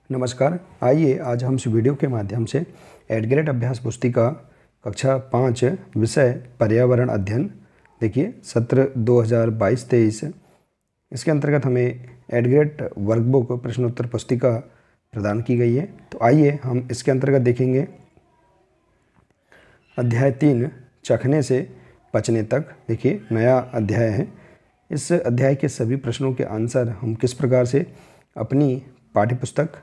नमस्कार। आइए आज हम इस वीडियो के माध्यम से एडग्रेड अभ्यास पुस्तिका कक्षा 5 विषय पर्यावरण अध्ययन देखिए सत्र 2022-23 इसके अंतर्गत हमें एडग्रेड वर्कबुक प्रश्नोत्तर पुस्तिका प्रदान की गई है। तो आइए हम इसके अंतर्गत देखेंगे अध्याय 3 चखने से पचने तक। देखिए नया अध्याय है। इस अध्याय के सभी प्रश्नों के आंसर हम किस प्रकार से अपनी पाठ्यपुस्तक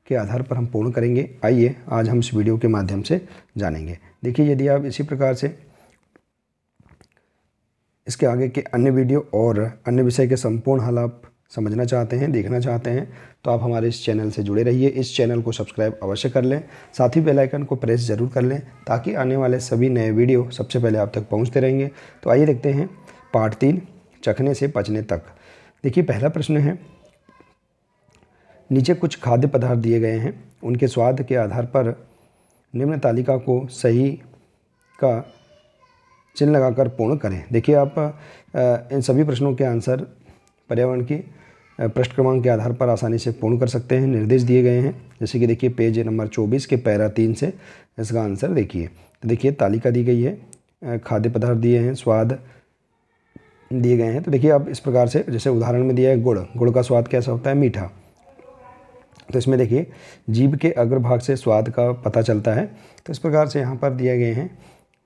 के आधार पर हम पूर्ण करेंगे, आइए आज हम इस वीडियो के माध्यम से जानेंगे। देखिए यदि आप इसी प्रकार से इसके आगे के अन्य वीडियो और अन्य विषय के संपूर्ण हल आप समझना चाहते हैं, देखना चाहते हैं, तो आप हमारे इस चैनल से जुड़े रहिए। इस चैनल को सब्सक्राइब अवश्य कर लें, साथ ही बेल आइकन को प्रेस ज़रूर कर लें ताकि आने वाले सभी नए वीडियो सबसे पहले आप तक पहुंचते रहेंगे। तो आइए देखते हैं पार्ट 3 चखने से पचने तक। देखिए पहला प्रश्न है, नीचे कुछ खाद्य पदार्थ दिए गए हैं, उनके स्वाद के आधार पर निम्न तालिका को सही का चिन्ह लगाकर पूर्ण करें। देखिए आप इन सभी प्रश्नों के आंसर पर्यावरण की पृष्ठ क्रमांक के आधार पर आसानी से पूर्ण कर सकते हैं। निर्देश दिए गए हैं, जैसे कि देखिए पेज नंबर 24 के पैरा 3 से इसका आंसर देखिए। तो देखिए तालिका दी गई है, खाद्य पदार्थ दिए हैं, स्वाद दिए गए हैं। तो देखिए आप इस प्रकार से, जैसे उदाहरण में दिया है गुड़ का स्वाद कैसा होता है, मीठा। तो इसमें देखिए जीभ के अग्रभाग से स्वाद का पता चलता है। तो इस प्रकार से यहाँ पर दिए गए हैं।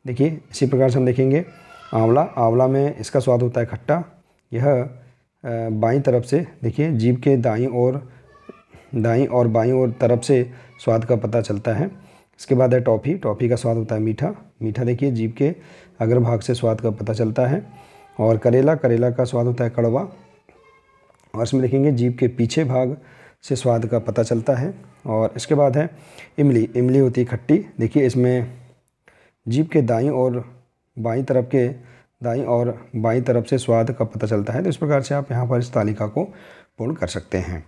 देखिए इसी प्रकार से हम देखेंगे आंवला में इसका स्वाद होता है खट्टा। यह बाईं तरफ से देखिए जीभ के दाईं और बाईं ओर तरफ से स्वाद का पता चलता है। इसके बाद है टॉफ़ी का स्वाद होता है मीठा देखिए जीभ के अग्रभाग से स्वाद का पता चलता है। और करेला का स्वाद होता है कड़वा, और इसमें देखेंगे जीभ के पीछे भाग से स्वाद का पता चलता है। और इसके बाद है इमली होती है खट्टी। देखिए इसमें जीभ के दाईं और बाईं तरफ से स्वाद का पता चलता है। तो इस प्रकार से आप यहाँ पर इस तालिका को पूर्ण कर सकते हैं।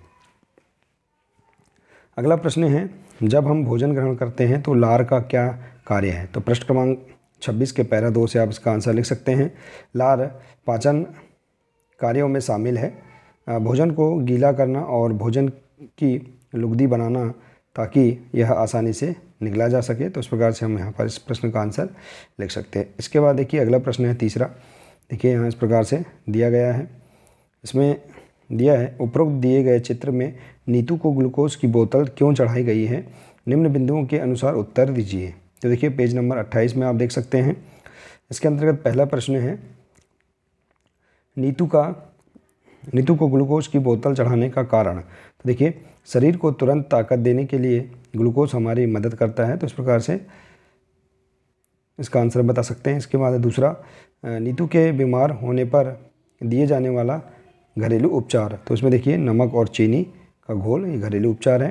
अगला प्रश्न है, जब हम भोजन ग्रहण करते हैं तो लार का क्या कार्य है। तो पृष्ठ क्रमांक 26 के पैरा 2 से आप इसका आंसर लिख सकते हैं। लार पाचन कार्यों में शामिल है, भोजन को गीला करना और भोजन की लुगदी बनाना ताकि यह आसानी से निगला जा सके। तो इस प्रकार से हम यहाँ पर इस प्रश्न का आंसर लिख सकते हैं। इसके बाद देखिए अगला प्रश्न है तीसरा। देखिए यहाँ इस प्रकार से दिया गया है, इसमें दिया है उपरोक्त दिए गए चित्र में नीतू को ग्लूकोज की बोतल क्यों चढ़ाई गई है, निम्न बिंदुओं के अनुसार उत्तर दीजिए। तो देखिए पेज नंबर 28 में आप देख सकते हैं। इसके अंतर्गत पहला प्रश्न है, नीतू को ग्लूकोज की बोतल चढ़ाने का कारण। तो देखिए शरीर को तुरंत ताकत देने के लिए ग्लूकोज हमारी मदद करता है। तो इस प्रकार से इसका आंसर बता सकते हैं। इसके बाद दूसरा, नीतू के बीमार होने पर दिए जाने वाला घरेलू उपचार। तो इसमें देखिए नमक और चीनी का घोल, ये घरेलू उपचार है।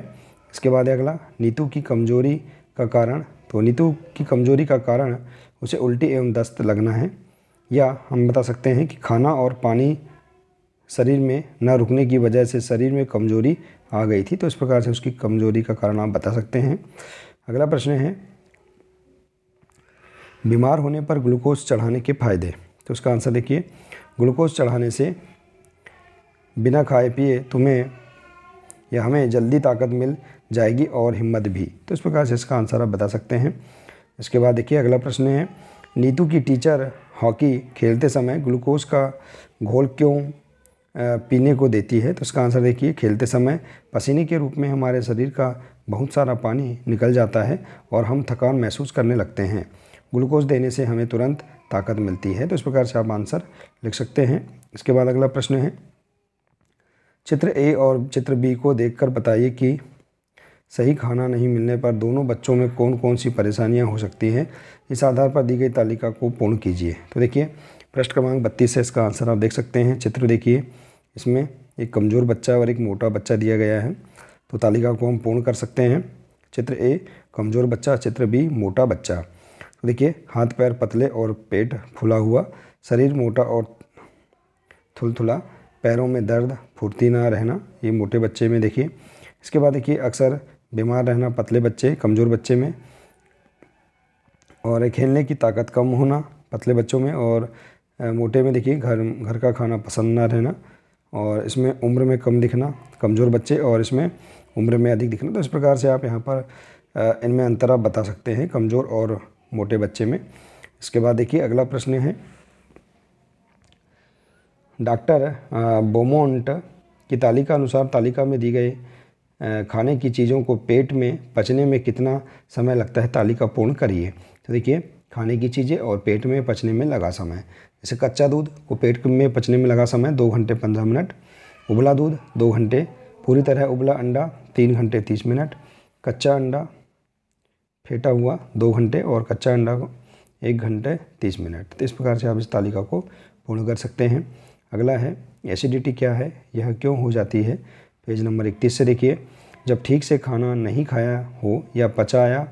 इसके बाद अगला, नीतू की कमजोरी का कारण। तो नीतू की कमजोरी का कारण उसे उल्टी एवं दस्त लगना है, या हम बता सकते हैं कि खाना और पानी शरीर में न रुकने की वजह से शरीर में कमजोरी आ गई थी। तो इस प्रकार से उसकी कमजोरी का कारण आप बता सकते हैं। अगला प्रश्न है, बीमार होने पर ग्लूकोज चढ़ाने के फायदे। तो उसका आंसर देखिए, ग्लूकोज चढ़ाने से बिना खाए पिए हमें जल्दी ताकत मिल जाएगी और हिम्मत भी। तो इस प्रकार से इसका आंसर आप बता सकते हैं। इसके बाद देखिए अगला प्रश्न है, नीतू की टीचर हॉकी खेलते समय ग्लूकोज का घोल क्यों पीने को देती है। तो इसका आंसर देखिए, खेलते समय पसीने के रूप में हमारे शरीर का बहुत सारा पानी निकल जाता है और हम थकान महसूस करने लगते हैं। ग्लूकोज देने से हमें तुरंत ताकत मिलती है। तो इस प्रकार से आप आंसर लिख सकते हैं। इसके बाद अगला प्रश्न है, चित्र ए और चित्र बी को देखकर बताइए कि सही खाना नहीं मिलने पर दोनों बच्चों में कौन कौन सी परेशानियां हो सकती हैं। इस आधार पर दी गई तालिका को पूर्ण कीजिए। तो देखिए पृष्ठ क्रमांक 32 से इसका आंसर आप देख सकते हैं। चित्र देखिए, इसमें एक कमज़ोर बच्चा और एक मोटा बच्चा दिया गया है। तो तालिका को हम पूर्ण कर सकते हैं। चित्र ए कमज़ोर बच्चा, चित्र बी मोटा बच्चा। तो देखिए हाथ पैर पतले और पेट फूला हुआ, शरीर मोटा और थुलथुला, पैरों में दर्द, फुर्ती ना रहना, ये मोटे बच्चे में देखिए। इसके बाद देखिए अक्सर बीमार रहना पतले बच्चे, कमज़ोर बच्चे में, और खेलने की ताकत कम होना पतले बच्चों में, और मोटे में देखिए घर का खाना पसंद ना रहना, और इसमें उम्र में कम दिखना कमज़ोर बच्चे, और इसमें उम्र में अधिक दिखना। तो इस प्रकार से आप यहाँ पर इनमें अंतर आप बता सकते हैं कमज़ोर और मोटे बच्चे में। इसके बाद देखिए अगला प्रश्न है, डॉक्टर बोमोंट की तालिका अनुसार तालिका में दी गई खाने की चीज़ों को पेट में पचने में कितना समय लगता है, तालिका पूर्ण करिए। तो देखिए खाने की चीज़ें और पेट में पचने में लगा समय, जैसे कच्चा दूध को पेट में पचने में लगा समय 2 घंटे 15 मिनट, उबला दूध 2 घंटे, पूरी तरह उबला अंडा 3 घंटे 30 मिनट, कच्चा अंडा फेंटा हुआ 2 घंटे और कच्चा अंडा को 1 घंटे 30 मिनट। तो इस प्रकार से आप इस तालिका को पूर्ण कर सकते हैं। अगला है एसिडिटी क्या है, यह क्यों हो जाती है। पेज नंबर 31 से देखिए, जब ठीक से खाना नहीं खाया हो या पचाया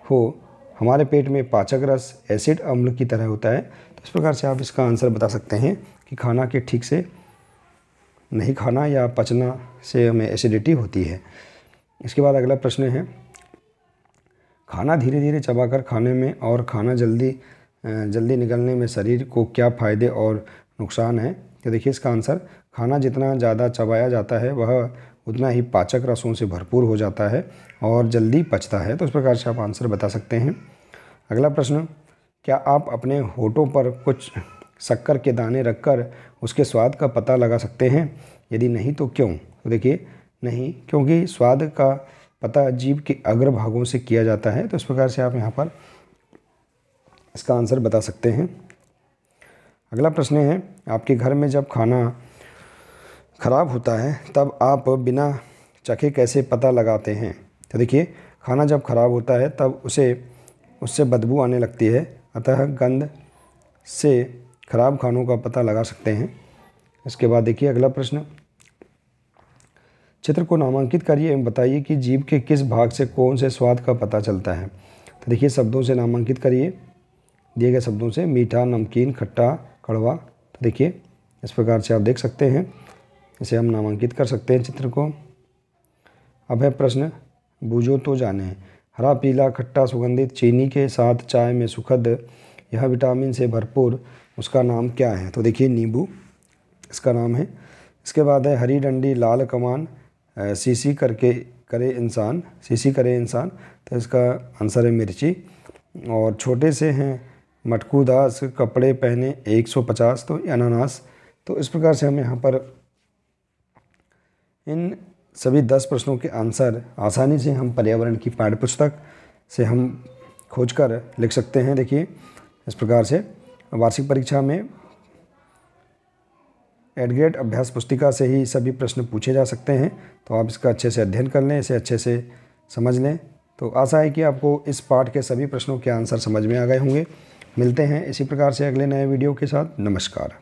हो हमारे पेट में पाचक रस एसिड अम्ल की तरह होता है। तो इस प्रकार से आप इसका आंसर बता सकते हैं कि खाना के ठीक से नहीं खाना या पचना से हमें एसिडिटी होती है। इसके बाद अगला प्रश्न है, खाना धीरे धीरे चबाकर खाने में और खाना जल्दी निकलने में शरीर को क्या फ़ायदे और नुकसान है। तो देखिए इसका आंसर, खाना जितना ज़्यादा चबाया जाता है वह उतना ही पाचक रसों से भरपूर हो जाता है और जल्दी पचता है। तो इस प्रकार से आप आंसर बता सकते हैं। अगला प्रश्न, क्या आप अपने होठों पर कुछ शक्कर के दाने रखकर उसके स्वाद का पता लगा सकते हैं, यदि नहीं तो क्यों। तो देखिए नहीं, क्योंकि स्वाद का पता जीभ के अग्र भागों से किया जाता है। तो इस प्रकार से आप यहाँ पर इसका आंसर बता सकते हैं। अगला प्रश्न है, आपके घर में जब खाना ख़राब होता है तब आप बिना चखे कैसे पता लगाते हैं। तो देखिए खाना जब ख़राब होता है तब उससे बदबू आने लगती है, अतः गंध से ख़राब खानों का पता लगा सकते हैं। इसके बाद देखिए अगला प्रश्न, चित्र को नामांकित करिए एवं बताइए कि जीभ के किस भाग से कौन से स्वाद का पता चलता है। तो देखिए शब्दों से नामांकित करिए, दिए गए शब्दों से, मीठा, नमकीन, खट्टा, कड़वा। तो देखिए इस प्रकार से आप देख सकते हैं, इसे हम नामांकित कर सकते हैं चित्र को। अब है प्रश्न, बूझो तो जाने, हरा, पीला, खट्टा, सुगंधित, चीनी के साथ चाय में सुखद, यह विटामिन से भरपूर, उसका नाम क्या है। तो देखिए नींबू इसका नाम है। इसके बाद है हरी डंडी, लाल कमान, सीसी करे इंसान। तो इसका आंसर है मिर्ची। और छोटे से हैं मटकू दास, कपड़े पहने 150, तो अनानास। तो इस प्रकार से हम यहाँ पर इन सभी 10 प्रश्नों के आंसर आसानी से हम पर्यावरण की पाठ्यपुस्तक से हम खोजकर लिख सकते हैं। देखिए इस प्रकार से वार्षिक परीक्षा में एडग्रेड अभ्यास पुस्तिका से ही सभी प्रश्न पूछे जा सकते हैं। तो आप इसका अच्छे से अध्ययन कर लें, इसे अच्छे से समझ लें। तो आशा है कि आपको इस पाठ के सभी प्रश्नों के आंसर समझ में आ गए होंगे। मिलते हैं इसी प्रकार से अगले नए वीडियो के साथ। नमस्कार।